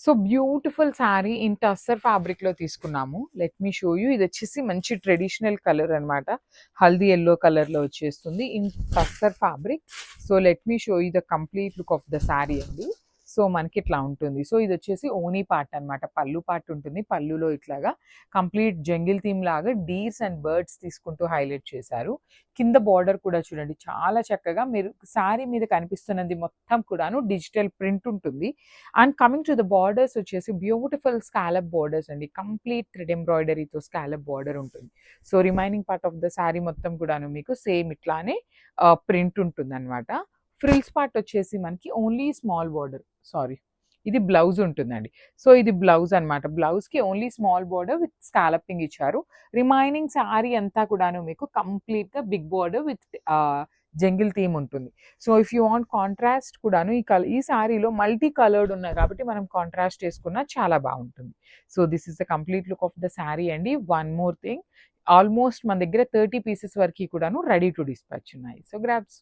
So beautiful sari in tussar fabric లో తీసుకున్నాము. Let me show you. ఇది వచ్చేసి మంచి ట్రెడిషనల్ కలర్ అన్నమాట. హల్దీ ఎల్లో కలర్ లో వచ్చేస్తుంది in tussar fabric. So let me show you the complete look of the sari అండి. సో మనకి ఇట్లా ఉంటుంది. సో ఇది వచ్చేసి ఓనీ పార్ట్ అన్నమాట. పళ్ళు పార్ట్ ఉంటుంది. పళ్ళులో ఇట్లాగా కంప్లీట్ జంగిల్ థీమ్ లాగా డీర్స్ అండ్ బర్డ్స్ తీసుకుంటూ హైలైట్ చేశారు. కింద బార్డర్ కూడా చూడండి చాలా చక్కగా మీరు శారీ మీద కనిపిస్తున్నది మొత్తం కూడాను డిజిటల్ ప్రింట్ ఉంటుంది. And coming to the borders వచ్చేసి బ్యూటిఫుల్ స్కాలప్ బార్డర్స్ అండి. కంప్లీట్ థ్రెడ్ ఎంబ్రాయిడరీతో స్కాలప్ బార్డర్ ఉంటుంది. So remaining part of the sari మొత్తం కూడాను మీకు సేమ్ ఇట్లానే ప్రింట్ ఉంటుంది అనమాట. ఫ్రిల్స్ పార్ట్ వచ్చేసి మనకి ఓన్లీ స్మాల్ బార్డర్, సారీ ఇది బ్లౌజ్ ఉంటుందండి. సో ఇది బ్లౌజ్ అనమాట. బ్లౌజ్కి only small border with scalloping ఇచ్చారు. రిమైనింగ్ శారీ అంతా కూడాను మీకు కంప్లీట్గా big border with jungle theme ఉంటుంది. So if you want contrast కూడాను ఈ శారీలో మల్టీ కలర్డ్ ఉన్నాయి కాబట్టి మనం కాంట్రాస్ట్ చేసుకున్నా చాలా బాగుంటుంది. So this is the complete look of the sari అండి. వన్ మోర్ థింగ్, ఆల్మోస్ట్ మన దగ్గర 30 పీసెస్ వరకు కూడాను రెడీ టు డిస్పాచ్ ఉన్నాయి. So grabs.